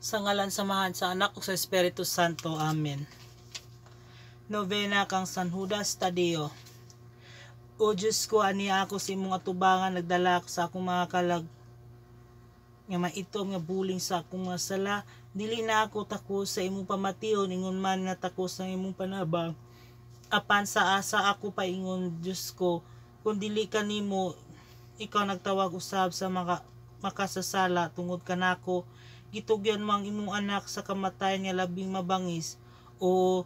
Sa ngalan samahan sa Anak ug sa Espiritu Santo. Amen. Novena kang San Judas Tadeo. O Diyos ko, aniya ako sa imong atubangan, nagdala ako sa akong mga kalag nga maitom nga buling sa akong mga sala. Dili na ako tako sa imong pamation, ingon man nga tako sa imong panabang. Apan sa asa ako paingon, Diyos ko, kung dili kanimo, ikaw nagtawag usab sa makasasala tungod kanako. Gitugyan mo ang imong anak sa kamatayan nga labing mabangis, o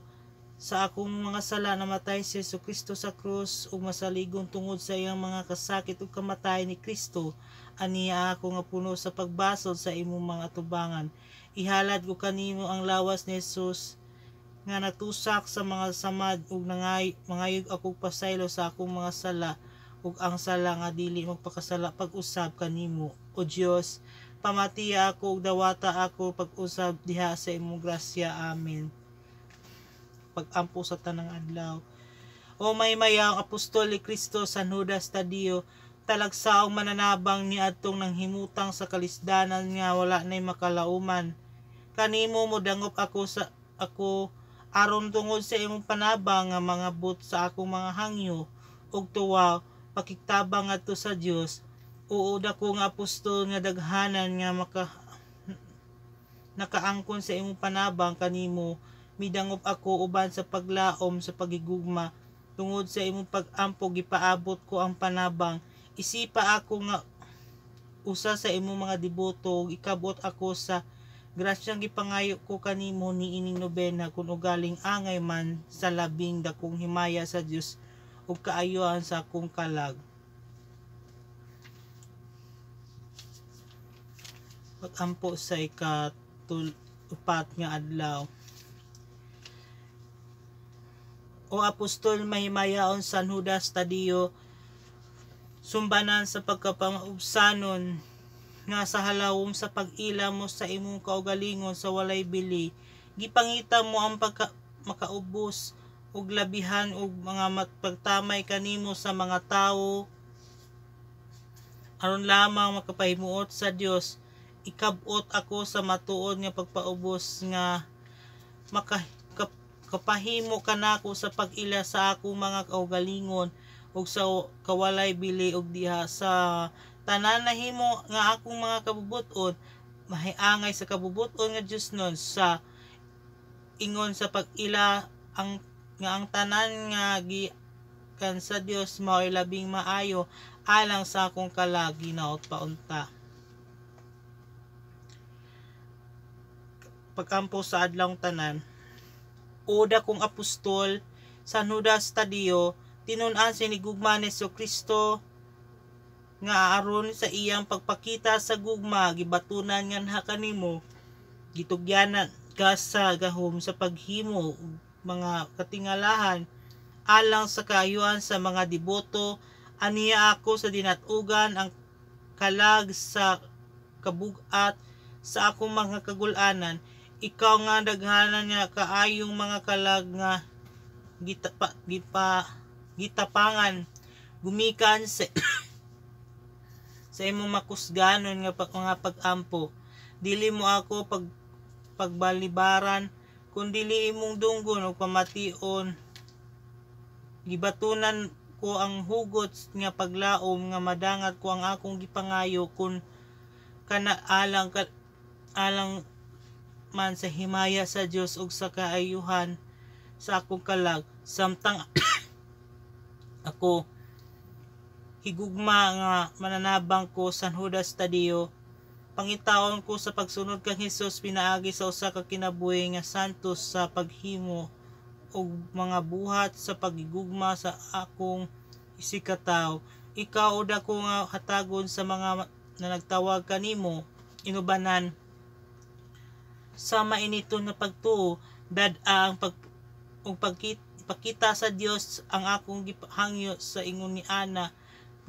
sa akong mga sala namatay si Jesucristo sa krus ug masaligon tungod sa iyang mga kasakit ug kamatayan ni Kristo. Aniya ako nga puno sa pagbasol sa imong mga atubangan. Ihalad ko kanimo ang lawas ni Jesus nga natusak sa mga samad ug mangayog ako pasaylo sa akong mga sala ug ang sala nga dili magpakasala pag-usab kanimo. O Dios, pamatiya ako ug dawata ako pag-usab diha sa imong grasya. Amen. Pag-ampo sa tanang adlaw. O may mayang apostol ni Kristo San Judas Tadeo, talagsaong mananabang ni adtong nang himutang sa kalisdanan nga wala nay makalauman. Kanimo mo dangop ako aron tungod sa imong panabang nga mga but sa akong mga hangyo ug tuwa pakiktabang ngadto sa Dios. Uod ako nga apostol nga daghanan nga nakaangkon sa imong panabang kanimo. Midangop ako uban sa paglaom sa pagigugma tungod sa imong pag-ampo gipaabot ko ang panabang. Isipa ako nga usa sa imong mga deboto ug ikabot ako sa grasyang gipangayo ko kanimo niining nobena kun ugaling angay man sa labing dakong himaya sa Dios ug kaayuhan sa akong kalag. Pag-ampo sa ikatupat nga adlaw. O apostol mahimayaon San Judas Tadeo, sumbanan sa pagkapangaubsanon nga sa halawom sa pag-ila mo sa imong kaugalingon sa walay bili, gipangita mo ang makaubos ug labihan ug mga pagtamay kanimo sa mga tawo aron lamang makapahimuot sa Dios. Ikabot ako sa matuod nga pagpaubos nga kapahimo kanako sa pag-ila sa akong mga kaugalingon ug sa kawalay bili ug diha sa tanan nahimo nga akong mga kabubuton. Mahiangay sa kabubuton nga Dios nun sa ingon sa pag-ila ang tanan nga gikan sa Dios mao'y labing maayo alang sa akong kalag ginaot paunta. Pag-ampo sa adlawng tanan. Oda kong apostol San Judas Tadeo, tinun-an sinigugma ni Jesucristo nga aron sa iyang pagpakita sa gugma gibatunan nganha kanimo, gitugyanan ka sa gahom sa paghimo mga katingalahan alang sa kaayuhan sa mga deboto. Aniya ako sa dinat-ugan ang kalag sa kabugat sa akong mga kagul-anan. Ikaw nga daghanan nga kaayong mga kalag nga gitapangan gumikan sa sa imong makusganon nga mga pag-ampo. Dili mo ako pagbalibaran kundili imong dunggon o pamation. Gibatunan ko ang hugot nga paglaom nga madangat ko ang akong gipangayo kun kana alang man sa himaya sa Dios ug sa kaayuhan sa akong kalag. Samtang ako higugma nga mananabang ko San Judas Tadeo, pangitaon ko sa pagsunod kang Hesus pinaagi sa usa ka kinabuhi nga santos sa paghimo og mga buhat sa pagigugma sa akong isikataw. Ikaw oda ko nga hatagon sa mga na nagtawag kanimo inubanan sa mainito na pagtuo, dad-a ang pagkita sa Dios ang akong gipahangyo sa ingon ni Ana.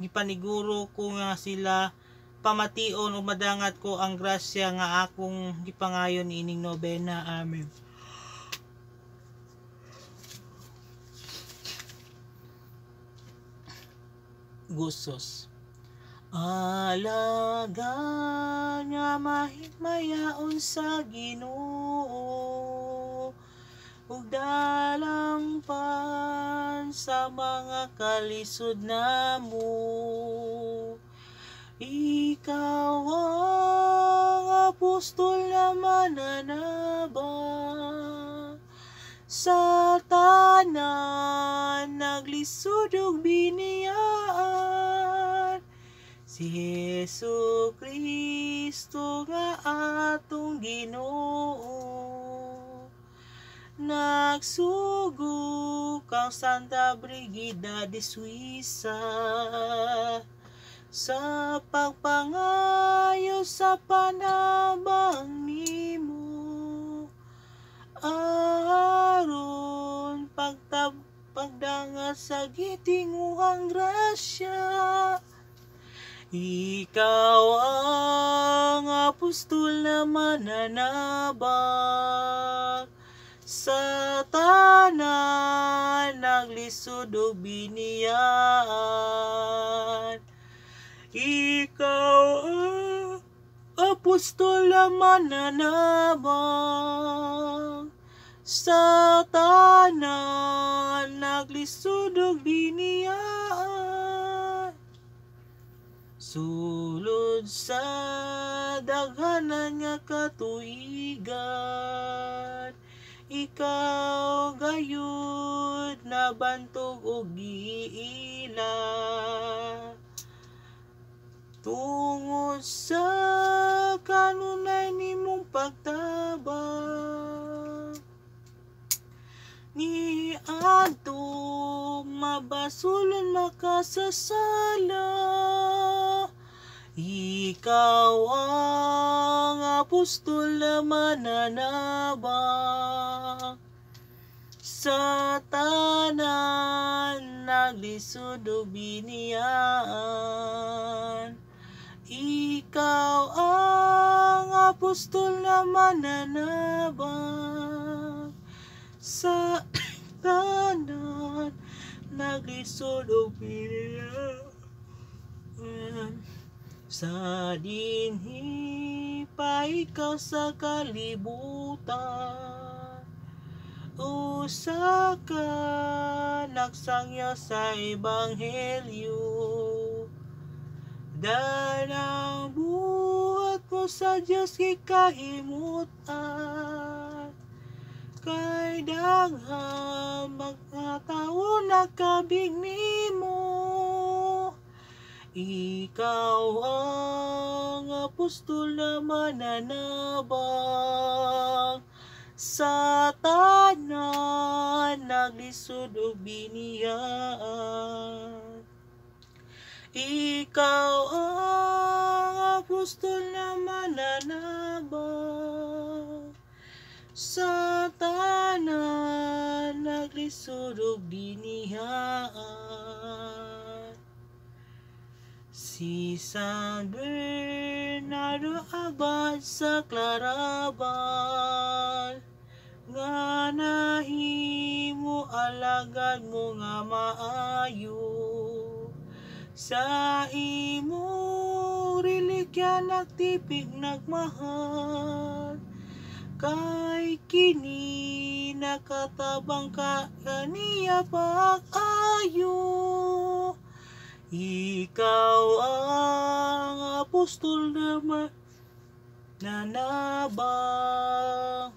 Gipaniguro ko nga sila pamation o madangat ko ang grasya nga akong gipangayon ining nobena. Amen. Gusos. Alaga nga mahimayaon sa Ginoo, ug dalang pan sa mga kalisod namo. Ikaw ang apostol na mananabang, sa tanan naglisod ug biniyaan. Si Hesu Kristo nga atong Ginoo, nagsugod kang Santa Brigida de Suiza sa pagpangayo sa panabang nimo, aron pagdanga sa gitinguhang grasya. Ikaw ang apostol na mananabang, sa tanan naglisod ug biniyaan. Ikaw ang apostol na mananabang, sa tanan naglisod ug biniyaan. Sulod sa daghanan nga katuigan, ikaw gayud nabantog og giila. Tungod sa kanunay nimong pagtabang, ni adtong mabasulon makasasala. Ikaw ang apostol na mananabang, sa tanan naglisod ug biniyaan. Ikaw ang apostol na mananabang, sa tanan naglisod ug biniyaan. Sa dinhi pa ikaw sa kalibutan, usa ka nagsangya sa ebanghelyo. Danang buhat mo sa Diyos gikahimutan, kay daghang mga tawo nakabig nimo. Ikaw ang apostol na mananabang, sa tanan naglisod ug biniyaan. Ikaw ang apostol na mananabang, sa tanan naglisod ug biniyaan. Si San Bernardo Abad sa Claraval, nga nahimo alagad mo nga maayo. Sa imo relikya nagtipig nagmahal, kay kini nakatabang ka kaniya pag-ayo. Ikaw ang apostol na mananabang,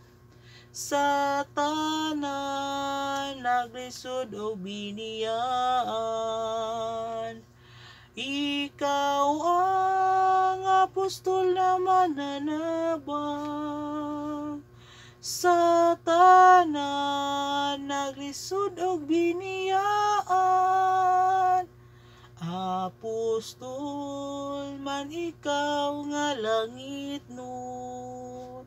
sa tanan naglisod ug biniyaan. Ikaw ang apostol na mananabang, sa tanan naglisod og biniyaan. Apostol man ikaw nga langit nun,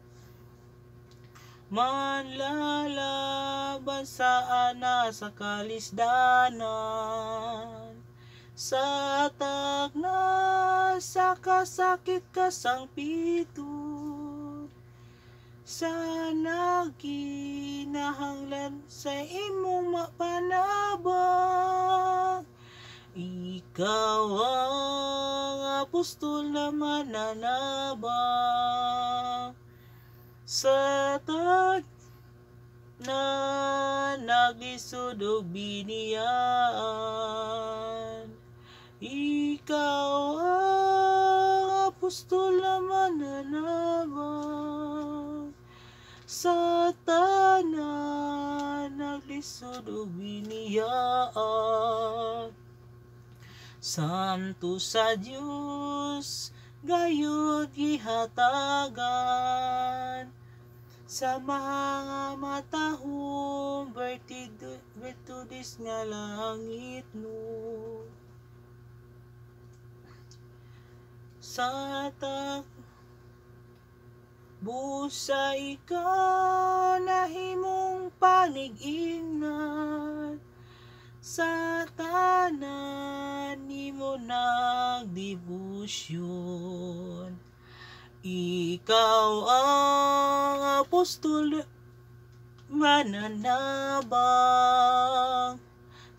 manlalaban sa ana sa kalisdanan, sa tagna sa kasakit kasangpiton, sa nagkinahanglan sa imong mapanabang. Ikaw ang apostol na mananabang sa tag na naglisod o biniyaan. Ikaw ang apostol na mananabang sa tanan naglisod o biniyaan. Santo sa Diyos gayud gihatagan sa mga matahong virtudes nga langit mo. Sa busa ikaw nahimong panig-ingnan sa tanan nimo nagdebosyon. Ikaw ang apostol mananabang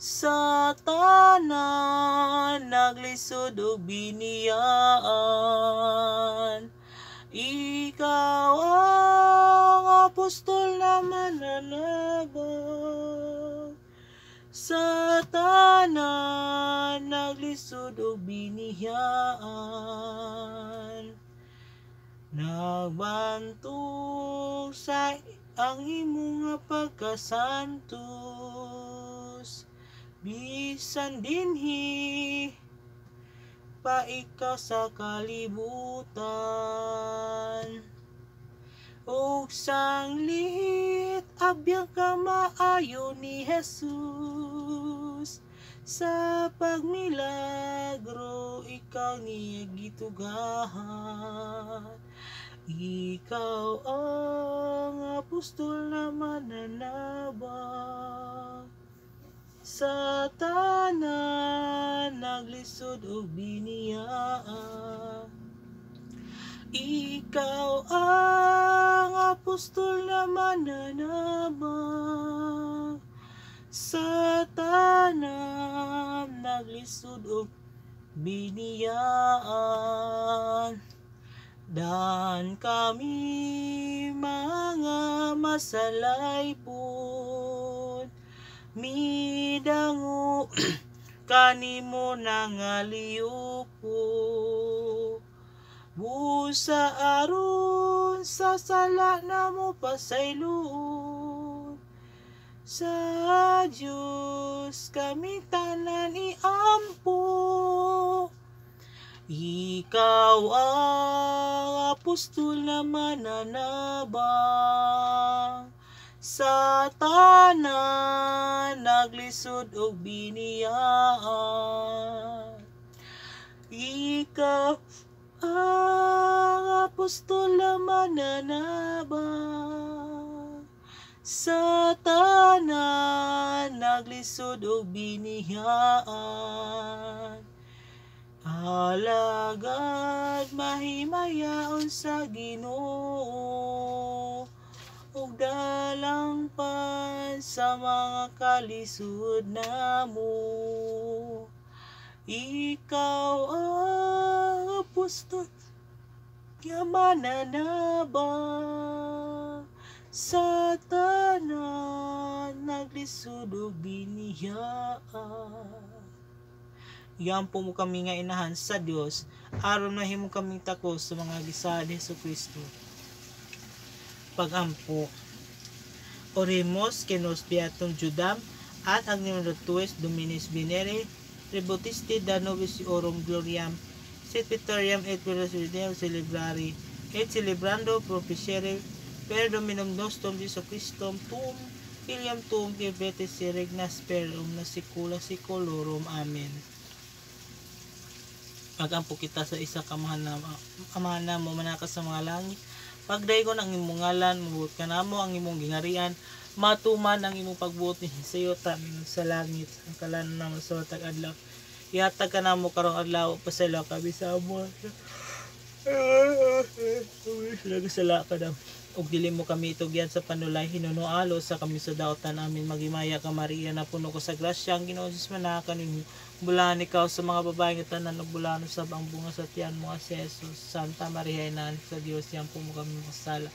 sa tanan naglisod o biniyaan. Ikaw ang apostol na mananabang sa tanan naglisod o biniyaan. Nagbantog sa ang imong pagkasantos, bisan dinhi pa ikaw sa kalibutan. Og sanglihit abyan ka maayo ni Jesus, sa pagmilagro ikaw niya gitugahan. Ikaw ang apostol na mananabang sa tanan naglisod o biniyaan. Ikaw ang apostol na mananabang sa tanan naglisod o biniyaan. Dan kami mga masalaypon midango kanimo nangaliyuko. Busa aron sa sala namo pasayloon, sa Diyos kami tanan iampo. Ikaw ang apostol na mananabang sa tanan naglisod o biniyaan. Ikaw ang apostol na mananabang sa tanan naglisod o biniyaan. Alagad mahimayaon sa Ginoo, ug dalang pan sa mga kalisud namo. Ikaw ang apostol nga mananabang sa tanan naglisod o biniyaan. Yan po mo kami nga inahan sa Dios aron mahimo kaming takos sa mga gisad ni Jesucristo. Pagampo. Oremos que nos beatum Judam at agnimum tues Dominis Venere Tributisti da nobis orum gloriam sit Vitoriam et Velasudem celebrari et celebrando proficiere per Dominum nostrum Jesucristum tum filiam tum diabetes regnas per omnia saecula saeculorum. Amen. Pagampo kita sa isa ka amahan na mo manakas sa mga langit. Pagdaygon ang imong ngalan, mabuot ka namo ang imong gingarian, matuman ang imong pagbuot ni sayo tamin sa langit. Ang kalan namo sa matag adlaw. Ihatag ka namo karong adlaw pasaylo ka bisamo. Nagasala ka na. ug dili mo kami itugyan sa panulay hinunualo sa kami sa daotan amin. Magimaya ka Maria na puno ko sa grasya, ang Ginoo Jesus manaka ninyo. Bulahan ikaw sa mga babae nga tanan, ug bulahan usab ang bunga sa tiyan mo nga si Jesus. Santa Maria Ina sa Dios, yampo mo kami masala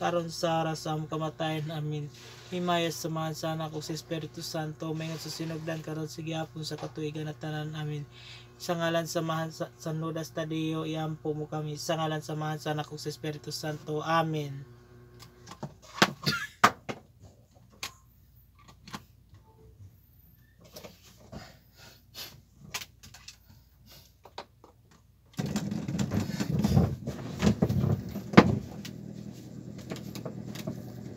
karon sa oras sa among kamatayon. Amin. Himaya sa mga sana ko sa Espiritu Santo, mayon sa sinugdan karon sa gihapon sa katuigan at tanan. Amin. Sa ngalan sa Mahan San Judas Tadeo, iampo mo kami. Sa ngalan sa Mahan Sana kong sa Espiritu Santo. Amen.